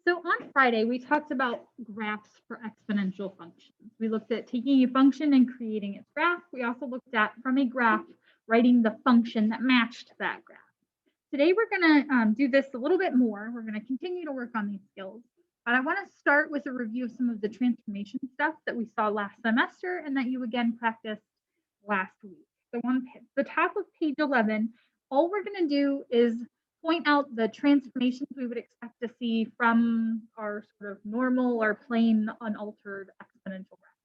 So on Friday, we talked about graphs for exponential functions. We looked at taking a function and creating its graph. We also looked at, from a graph, writing the function that matched that graph. Today, we're going to do this a little bit more. We're going to continue to work on these skills. But I want to start with a review of some of the transformation stuff that we saw last semester and that you again practiced last week. So on the top of page 11, all we're going to do is point out the transformations we would expect to see from our sort of normal or plain unaltered exponential graph.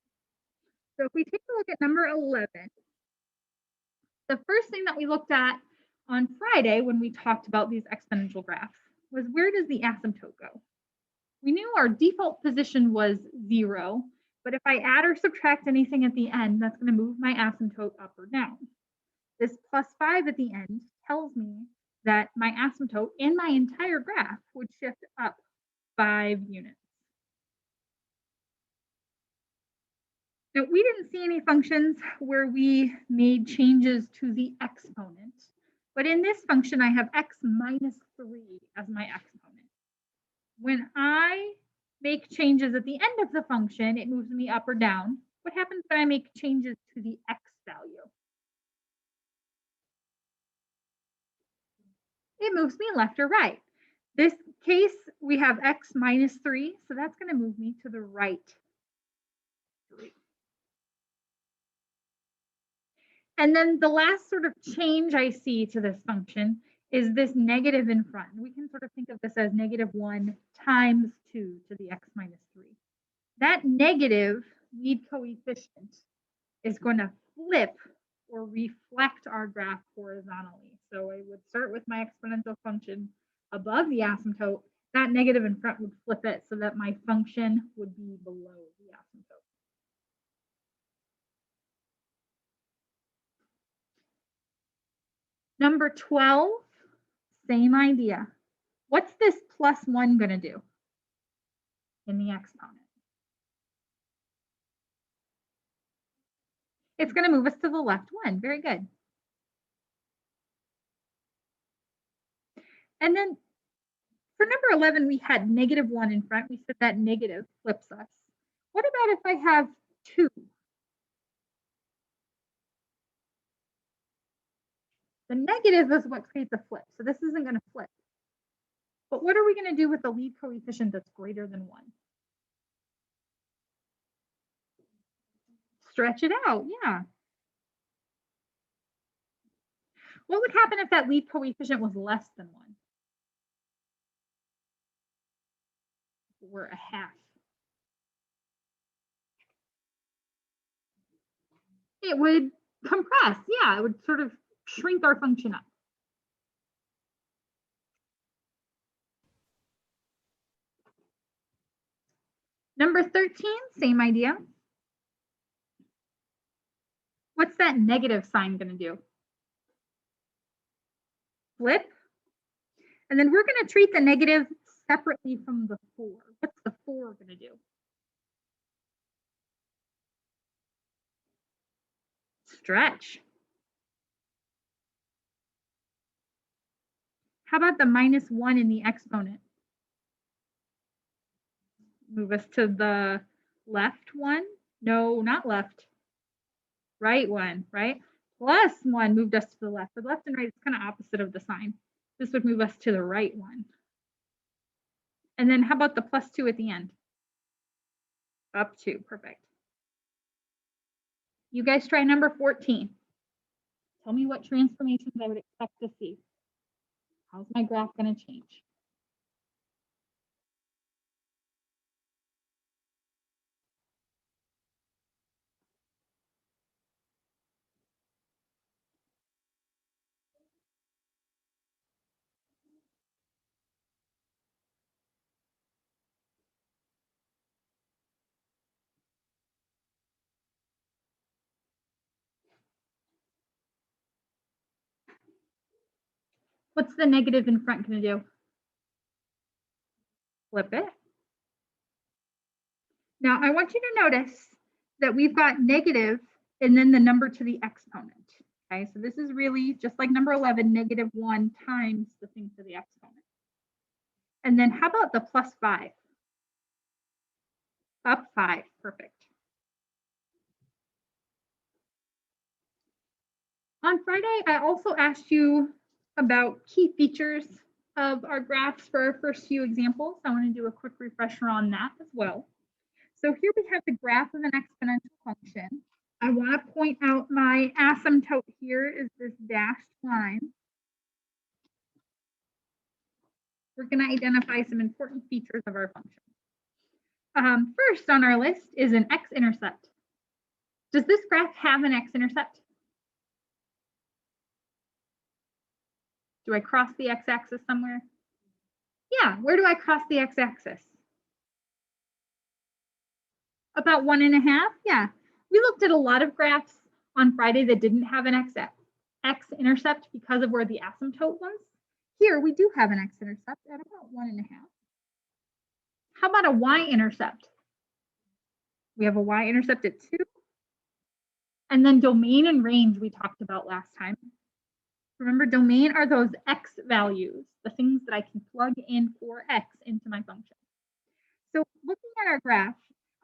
So if we take a look at number 11, the first thing that we looked at on Friday when we talked about these exponential graphs was, where does the asymptote go? We knew our default position was 0, but if I add or subtract anything at the end, that's going to move my asymptote up or down. This +5 at the end tells me that my asymptote in my entire graph would shift up 5 units. Now, we didn't see any functions where we made changes to the exponent, but in this function, I have x minus 3 as my exponent. When I make changes at the end of the function, it moves me up or down. What happens when I make changes to the x value? It moves me left or right. This case, we have x minus 3, so that's going to move me to the right 3. And then the last sort of change I see to this function is this negative in front. We can sort of think of this as -1 times 2 to the x minus 3. That negative lead coefficient is going to flip or reflect our graph horizontally. So I would start with my exponential function above the asymptote. That negative in front would flip it so that my function would be below the asymptote. Number 12, same idea. What's this +1 going to do in the exponent? It's going to move us to the left 1. Very good. And then for number 11, we had -1 in front. We said that negative flips us. What about if I have 2? The negative is what creates a flip, so this isn't going to flip. But what are we going to do with the lead coefficient that's greater than 1? Stretch it out, yeah. What would happen if that lead coefficient was less than 1? Or a half. It would compress, yeah, it would sort of shrink our function up. Number 13, same idea. What's that negative sign going to do? Flip. And then we're going to treat the negative separately from the 4. What's the 4 going to do? Stretch. How about the -1 in the exponent? Move us to the left 1? No, not left. Right 1, right? +1 moved us to the left. The left and right is kind of opposite of the sign. This would move us to the right 1. And then how about the +2 at the end? Up 2, perfect. You guys try number 14. Tell me what transformations I would expect to see. How's my graph going to change? What's the negative in front going to do? Flip it. Now, I want you to notice that we've got negative and then the number to the exponent. Okay, so this is really just like number 11, -1 times the thing to the exponent. And then how about the plus 5? Up 5, perfect. On Friday, I also asked you about key features of our graphs for our first few examples. I want to do a quick refresher on that as well. So here we have the graph of an exponential function. I want to point out my asymptote here is this dashed line. We're going to identify some important features of our function. First on our list is an x-intercept. Does this graph have an x-intercept? Do I cross the x-axis somewhere? Yeah, where do I cross the x-axis? About 1.5, yeah. We looked at a lot of graphs on Friday that didn't have an x-intercept because of where the asymptote was. Here we do have an x-intercept at about 1.5. How about a y-intercept? We have a y-intercept at 2. And then domain and range we talked about last time. Remember, domain are those x values, the things that I can plug in for x into my function. So looking at our graph,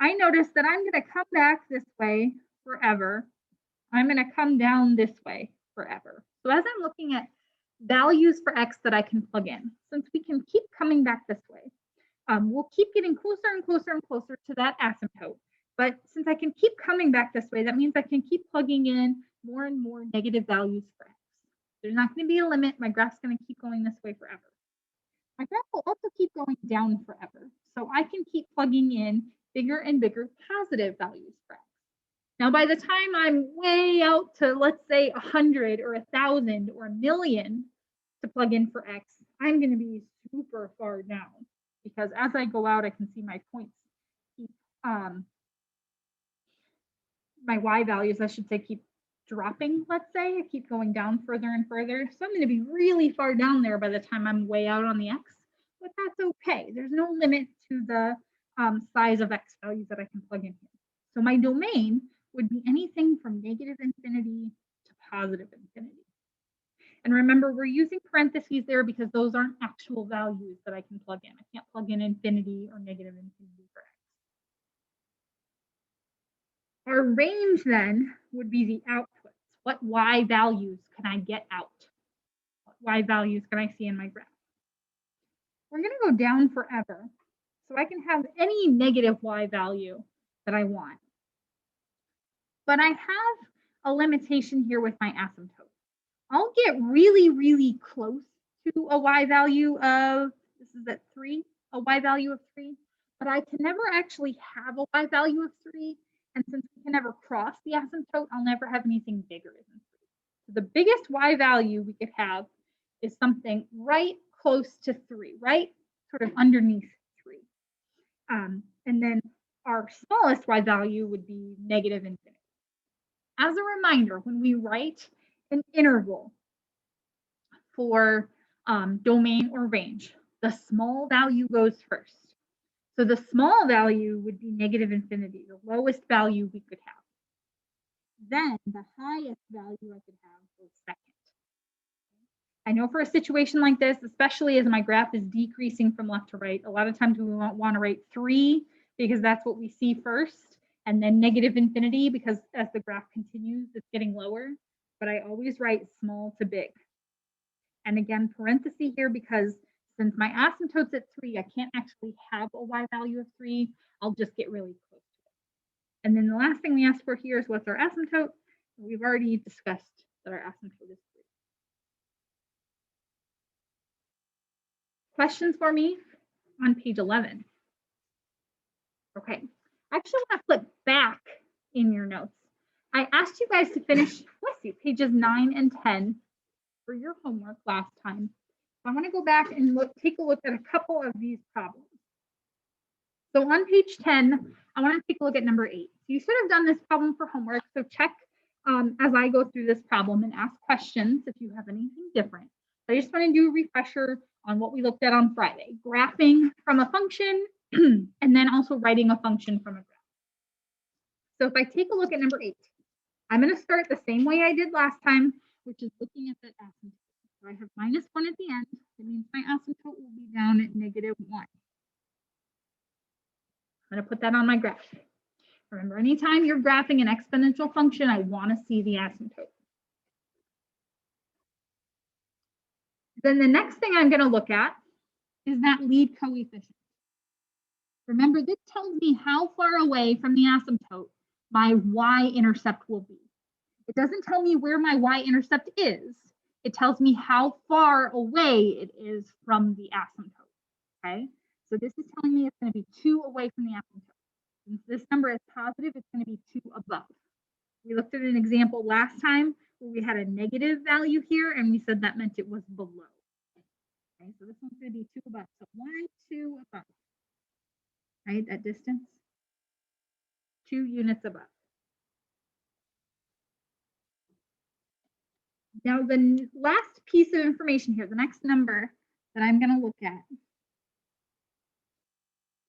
I notice that I'm going to come back this way forever. I'm going to come down this way forever. So as I'm looking at values for x that I can plug in, since we can keep coming back this way, we'll keep getting closer and closer and closer to that asymptote. But since I can keep coming back this way, that means I can keep plugging in more and more negative values for x. There's not going to be a limit. My graph's going to keep going this way forever. My graph will also keep going down forever. So I can keep plugging in bigger and bigger positive values for x. Now, by the time I'm way out to, let's say, 100 or 1,000 or 1,000,000 to plug in for x, I'm going to be super far down because as I go out, I can see my points keep, my y values, I should say, keep dropping, let's say. I keep going down further and further. So I'm going to be really far down there by the time I'm way out on the x, but that's okay. There's no limit to the size of x values that I can plug in here. So my domain would be anything from negative infinity to positive infinity. And remember, we're using parentheses there because those aren't actual values that I can plug in. I can't plug in infinity or negative infinity for x. Our range then would be the outputs. What y values can I get out? What y values can I see in my graph? We're going to go down forever. So I can have any negative y value that I want. But I have a limitation here with my asymptote. I'll get really, really close to a y value of, this is at 3, a y value of 3, but I can never actually have a y value of 3. And since we can never cross the asymptote, I'll never have anything bigger than 3. So the biggest y value we could have is something right close to 3, right sort of underneath 3. And then our smallest y value would be negative infinity. As a reminder, when we write an interval for domain or range, the small value goes first. So the small value would be negative infinity, the lowest value we could have. Then the highest value I could have was second. I know for a situation like this, especially as my graph is decreasing from left to right, a lot of times we want to write 3 because that's what we see first, and then negative infinity because as the graph continues, it's getting lower. But I always write small to big. And again, parenthesis here because since my asymptote's at 3, I can't actually have a y value of 3. I'll just get really close to it. And then the last thing we ask for here is what's our asymptote? We've already discussed that our asymptote is 3. Questions for me on page 11? Okay, I actually want to flip back in your notes. I asked you guys to finish, pages 9 and 10 for your homework last time. So I want to go back and take a look at a couple of these problems. So on page 10, I want to take a look at number 8. So you should have done this problem for homework, so check as I go through this problem and ask questions if you have anything different. I just want to do a refresher on what we looked at on Friday, graphing from a function and then also writing a function from a graph. So if I take a look at number 8, I'm going to start the same way I did last time, which is looking at that asymptote. So I have -1 at the end. It means my asymptote will be down at -1. I'm going to put that on my graph. Remember, anytime you're graphing an exponential function, I want to see the asymptote. Then the next thing I'm going to look at is that lead coefficient. Remember, this tells me how far away from the asymptote my y-intercept will be. It doesn't tell me where my y-intercept is. It tells me how far away it is from the asymptote, okay? So this is telling me it's going to be 2 away from the asymptote. Since this number is positive, it's going to be 2 above. We looked at an example last time where we had a negative value here, and we said that meant it was below. Okay, so this one's going to be 2 above. So why 2 above? Right, that distance? 2 units above. Now, the last piece of information here, the next number that I'm going to look at,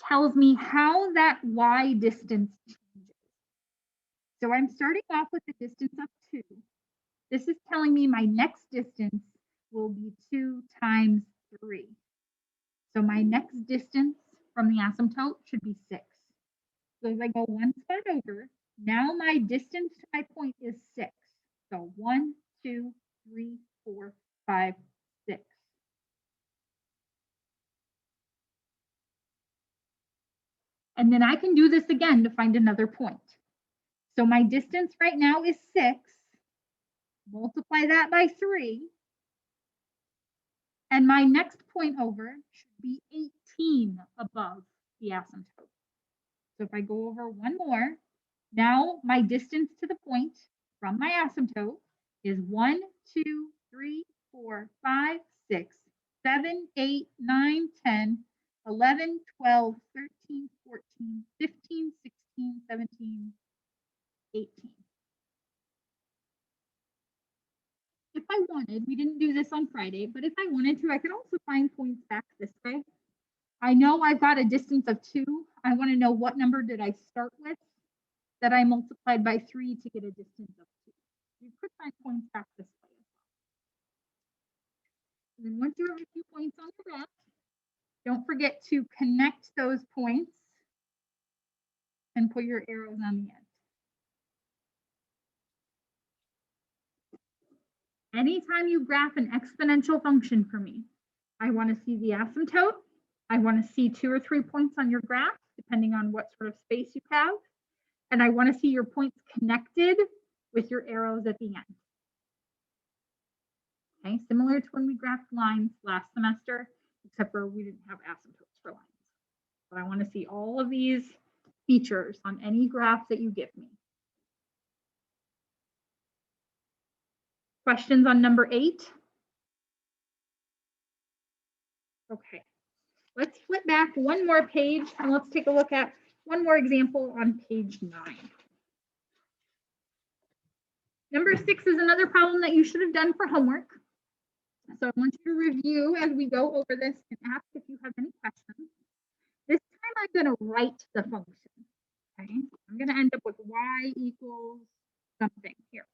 tells me how that y distance changes. So I'm starting off with the distance of 2. This is telling me my next distance will be 2 times 3. So my next distance from the asymptote should be 6. So as I go one spot over, now my distance to my point is 6. So 1, 2, 3, 4, 5, 6. And then I can do this again to find another point. So my distance right now is 6. Multiply that by 3. And my next point over should be 18 above the asymptote. So if I go over one more, now my distance to the point from my asymptote is 1, 2, 3, 4, 5, 6, 7, 8, 9, 10, 11, 12, 13, 14, 15, 16, 17, 18. If I wanted, we didn't do this on Friday, but if I wanted to, I could also find points back this way. I know I've got a distance of 2. I want to know what number did I start with that I multiplied by 3 to get a distance of 2. You could find points back this way as well. And then once you have a few points on the graph, don't forget to connect those points and put your arrows on the end. Anytime you graph an exponential function for me, I want to see the asymptote. I want to see 2 or 3 points on your graph, depending on what sort of space you have. And I want to see your points connected with your arrows at the end. Okay, similar to when we graphed lines last semester, except for we didn't have asymptotes for lines. But I want to see all of these features on any graph that you give me. Questions on number 8? Okay, let's flip back one more page and let's take a look at one more example on page 9. Number 6 is another problem that you should have done for homework. So I want you to review as we go over this and ask if you have any questions. This time I'm going to write the function. Okay, I'm going to end up with y equals something here.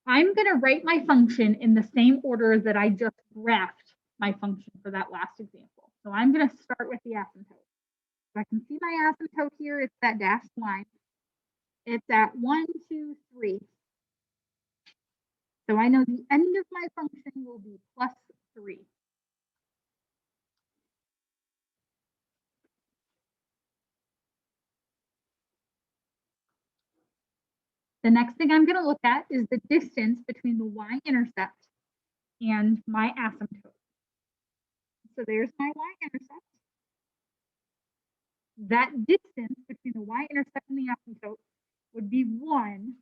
I'm going to write my function in the same order that I just graphed my function for that last example. So I'm going to start with the asymptote. So I can see my asymptote here. It's that dashed line. It's at 1, 2, 3. So I know the end of my function will be plus 3. The next thing I'm going to look at is the distance between the y-intercept and my asymptote. So there's my y-intercept. That distance between the y-intercept and the asymptote would be 1.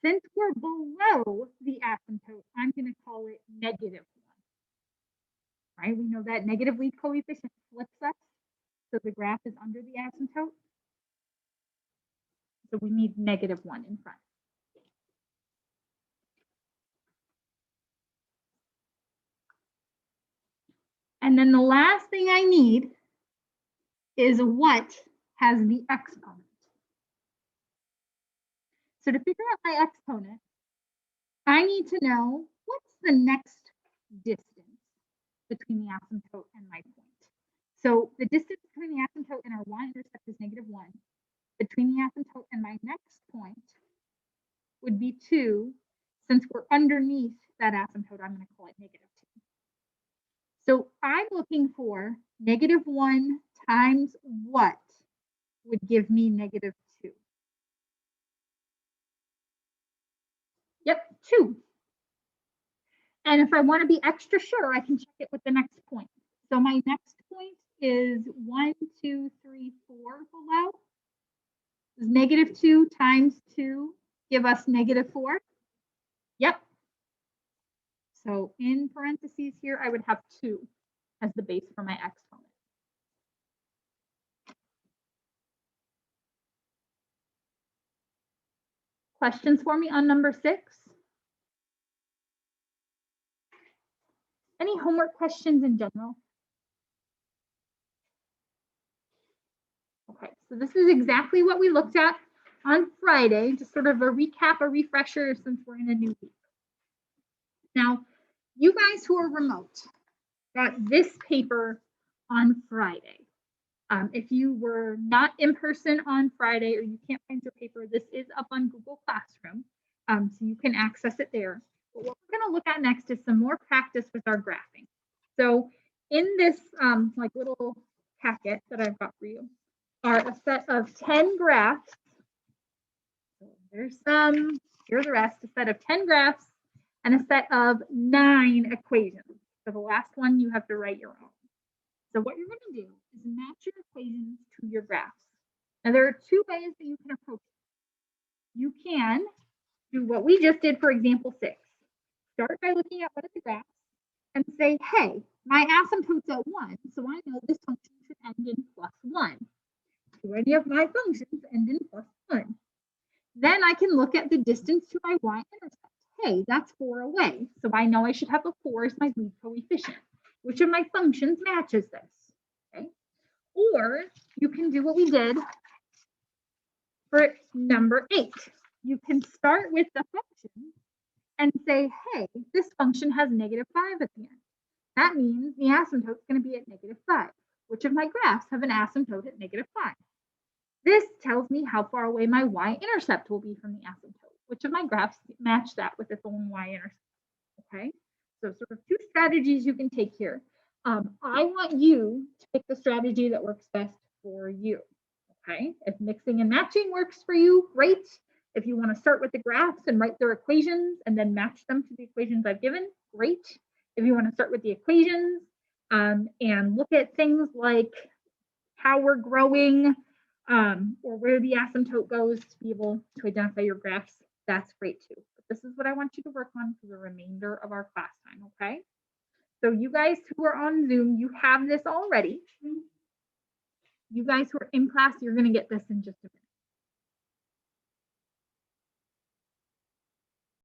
Since we're below the asymptote, I'm going to call it -1. Right? We know that negative lead coefficient flips us, so the graph is under the asymptote. So we need -1 in front. And then the last thing I need is what has the exponent. So to figure out my exponent, I need to know what's the next distance between the asymptote and my point. So the distance between the asymptote and our y-intercept is -1. Between the asymptote and my next point would be 2. Since we're underneath that asymptote, I'm going to call it -2. So I'm looking for -1 times what would give me -2? Yep, 2. And if I want to be extra sure, I can check it with the next point. So my next point is 1, 2, 3, 4 below. Does -2 times 2 give us -4? Yep. So in parentheses here, I would have 2 as the base for my exponent. Questions for me on number 6? Any homework questions in general? Okay, so this is exactly what we looked at on Friday, just sort of a recap, a refresher since we're in a new week. Now, you guys who are remote got this paper on Friday. If you were not in person on Friday or you can't find your paper, this is up on Google Classroom, so you can access it there. But what we're going to look at next is some more practice with our graphing. So in this like little packet that I've got for you are a set of 10 graphs. So there's some, here are the rest, a set of 10 graphs and a set of 9 equations. For the last one, you have to write your own. So what you're going to do is match your equations to your graphs. Now, there are 2 ways that you can approach it. You can do what we just did for example 6. Start by looking at one of the graphs and say, hey, my asymptote's at 1, so I know this function should end in +1. Do any of my functions end in +1? Then I can look at the distance to my y-intercept. Hey, that's 4 away, so I know I should have a 4 as my lead coefficient. Which of my functions matches this? Okay. Or you can do what we did for number 8. You can start with the function and say, hey, this function has -5 at the end. That means the asymptote is going to be at -5. Which of my graphs have an asymptote at -5? This tells me how far away my y-intercept will be from the asymptote. Which of my graphs match that with its own y-intercept? Okay, so sort of 2 strategies you can take here. I want you to pick the strategy that works best for you. Okay, if mixing and matching works for you, great. If you want to start with the graphs and write their equations and then match them to the equations I've given, great. If you want to start with the equations and look at things like how we're growing or where the asymptote goes to be able to identify your graphs, that's great too. But this is what I want you to work on for the remainder of our class time, okay? So you guys who are on Zoom, you have this already. You guys who are in class, you're going to get this in just a minute.